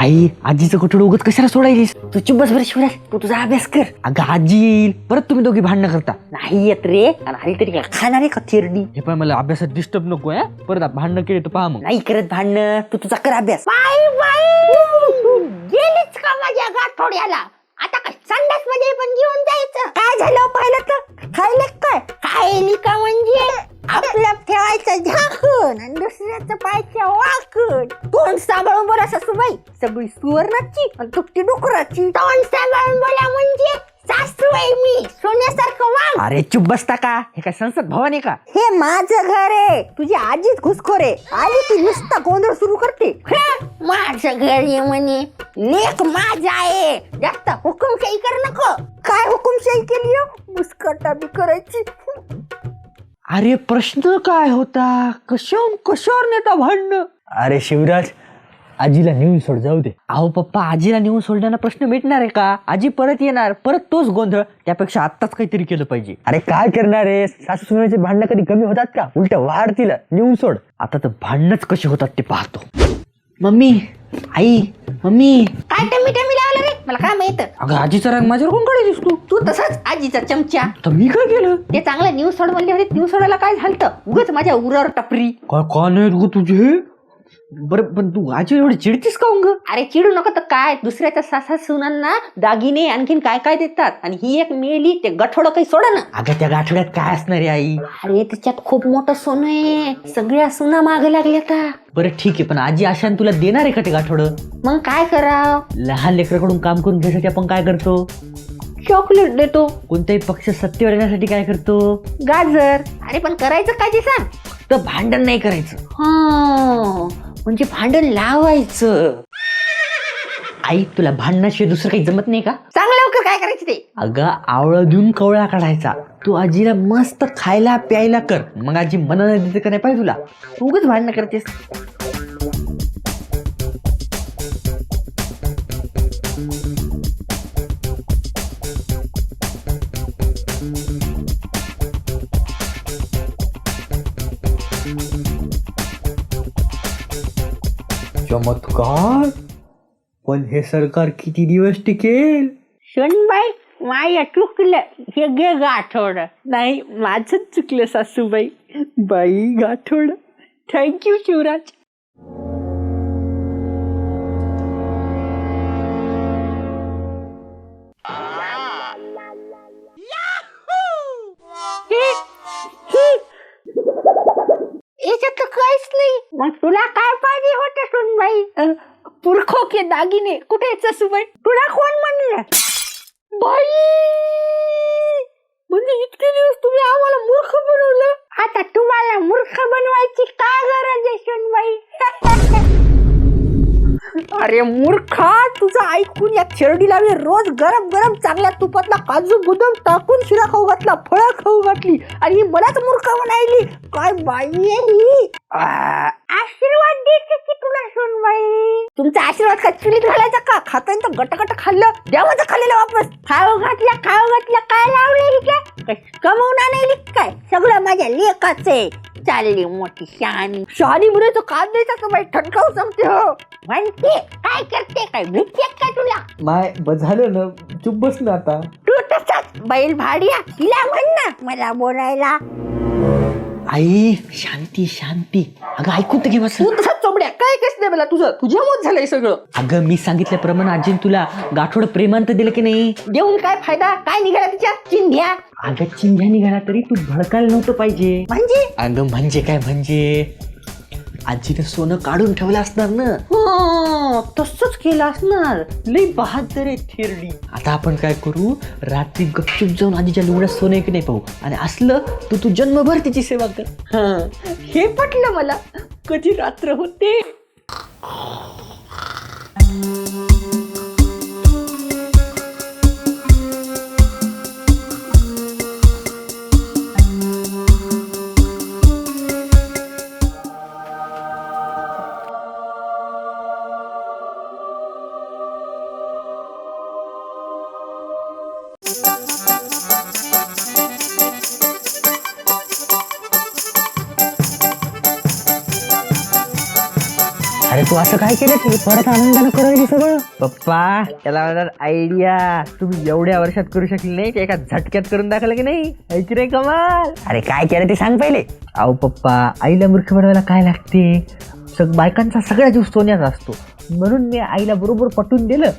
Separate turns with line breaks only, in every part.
आई आजीचं कुठं उगत कशाला सोडायलीस तू चुप बस बरं शिवराज तू तुझा अभ्यास कर. अगं आजी येईल परत तुम्ही दोघी भांडणं करता.
नाही येत रे आणि आली तरी काय खाणार आहे का थिरडी.
हे पण मला अभ्यासात डिस्टर्ब नको आहे परत भांडणं केली तर पहा मग.
नाही करत भांडणं तू तुझा कर अभ्यास. बाई गेलीच का माझ्या गाठोड्याला. आता काय संडास मध्ये पण घेऊन जायचं. काय झालं पाहिलं तर खायला काय खायली का म्हणजे आपलं ठेवायचं झाकून आणि दुसऱ्याचं पायच्या वाकून. तोंड सांभाळून बोला सासूबाई सगळी सुवर्णाची आणि तुकटी डुकराची. तोंड सांभाळून बोला म्हणजे सासूबाई मी सोन्यासारखं वाग.
अरे चुप बसता का हे काय संसद भवन आहे का.
हे माझं घर आहे तुझी आजीच घुसखोर आहे. आली ती नुसता गोंधळ सुरू करते. माझं घर आहे म्हणे लेख माझा आहे जास्त हुकुमशाही कर नको. काय हुकुमशाही केली मुस्कटा बी करायची.
अरे प्रश्न काय होता कशावर नेता भांडणं. अरे शिवराज आजीला नेऊन सोड जाऊ दे. अहो पप्पा आजीला नेऊन सोडण्याला प्रश्न मिटणार आहे का. आजी परत येणार परत तोच गोंधळ. त्यापेक्षा आत्ताच काहीतरी केलं पाहिजे.
अरे काय करणार आहे सासू सुनेचे भांडणं कधी कमी होतात का उलट वाढतील. नेऊन सोड.
आता तर भांडणच कसे होतात ते पाहतो. मम्मी आई मम्मी
काय टमी टमी लावलं रे मला काय माहित.
अगं आजीचा राग माझ्यावर कोण काढे दिसतो.
तू तसाच आजीचा चमचा.
तर मी काय केलं.
ते चांगलं न्यूज सोड म्हणले होते न्यूज सोडायला काय झालं उगाच माझ्या उरावर टपरी.
काय का नाही ग तुझे. बरं पण तू आजी एवढी चिडतीस का ग.
अरे चिडू नको तर काय दुसऱ्याच्या सासा सुनांना दागिने आणखीन काय काय देतात आणि ही एक मेली ते गठोडं काही सोडा ना.
अगं त्या गाठोड्यात काय असणार आहे आई.
अरे त्याच्यात खूप मोठं सोनं आहे सगळ्या सुना मागे लागल्या का.
बरं ठीक आहे पण आजी आशान तुला देणार आहे का ते गाठोडं.
मग काय कराव.
लहान लेकराकडून काम करून घ्यायसाठी आपण काय करतो.
चॉकलेट देतो.
कोणत्याही पक्ष सत्तेवर येण्यासाठी काय करतो.
गाजर. अरे पण करायचं काय ते सांग.
तर भांडण नाही करायचं.
हा म्हणजे भांडण लावायचं.
आई तुला भांडणाशिवाय दुसरं काही जमत नाही का.
सांग लवकर काय करायचं ते.
अगं आवळं देऊन कवळा काढायचा. तू आजीला मस्त खायला प्यायला कर मग आजी मनाने देते का नाही पाहिजे तुला.
उगाच भांडणं करतेस.
चमत्कार पण हे सरकार किती दिवस टिकेल.
शनबाई माया चुकलं हे गे गाठोड. नाही माझंच चुकलं सासूबाई. बाई गाठोड. थँक्यू शिवराज. याच्यात काहीच नाही. मग तुला काय पाहिजे होतं सुनबाई. पुरखो के दागिने कुठे सासूबाई. तुला कोण म्हणलं. बाई म्हणजे इतके दिवस तुम्ही आम्हाला मूर्ख बनवलं. आता तुम्हाला मूर्ख बनवायची काय गरज आहे सुनबाई. अरे मूर्खा तुझं ऐकून या खेरडीला मी रोज गरम गरम चांगल्या तुपातला काजू बदाम टाकून शिरा खाऊ घातला फळं खाऊ घातली आणि ही मलाच मूर्ख बनायली. काय बाई आहे ही. आशीर्वाद देते की तुला सुनबाई. तुमचा आशीर्वाद का चुलीत घालायचा का. खाताना तर गटगट खाल्लं द्यावं खाल्लेलं वापस. खाऊ घातल्या काय लावले ही काय कमवून आणली काय. सगळं माझ्या लेकाचे. चालली मोठी शहाणी म्हणायचं का द्यायचं बाई ठणकाव सांगते. हो म्हणते काय करते काय भीती काय तुला.
माय बस झालं ना चुप बस ना आता.
तू तसाच बैल भाड्या तिला म्हण ना मला बोलायला.
आई शांती शांती. अगं ऐकून तर घे बस.
तू तसाच चोबड्या काय कस नाही मला तुझं तुझ्या मोत झालंय सगळं.
अगं मी सांगितल्याप्रमाणे आजीन तुला गाठोड प्रेमांत दिलं की नाही.
देऊन काय फायदा काय निघाला तिच्या चिंध्या.
अगं चिंध्या निघाला तरी तू भडकायला नव्हतं पाहिजे.
म्हणजे
अगं म्हणजे काय म्हणजे आजीने सोनं काढून ठेवलं असणार ना.
तसंच केलं असणार.
लई बहादर आहे थिरडी. आता आपण काय करू रात्री गपचूप जाऊन आजीच्या लुगड्यात सोनं आहे की नाही पाहू आणि असलं तू जन्मभर तिची सेवा कर.
हे पटलं मला. कधी रात्र होते.
तू असं काय केलं की परत आनंदानं करायला सगळं?
पप्पा त्याला म्हणतात आयडिया. तुम्ही एवढ्या वर्षात करू शकले नाही की एका झटक्यात करून दाखवलं की नाही? है की नाही कमाल?
अरे काय केलं ते सांग पहिले.
अहो पप्पा, आईला मूर्ख बनवायला काय लागते? बायकांचा सगळा जीव सोन्याचा असतो, म्हणून मी आईला बरोबर पटवून दिलं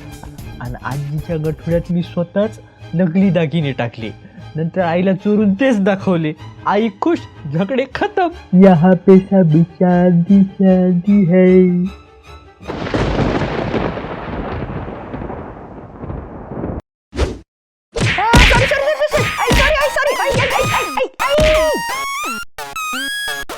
आणि आजीच्या गठुड्यात मी स्वतःच नकली दागिने टाकले. नंतर आईला चोरून तेच दाखवले. आई खुश, झगडे खतम. यहाँ पे सब शांती शांती है.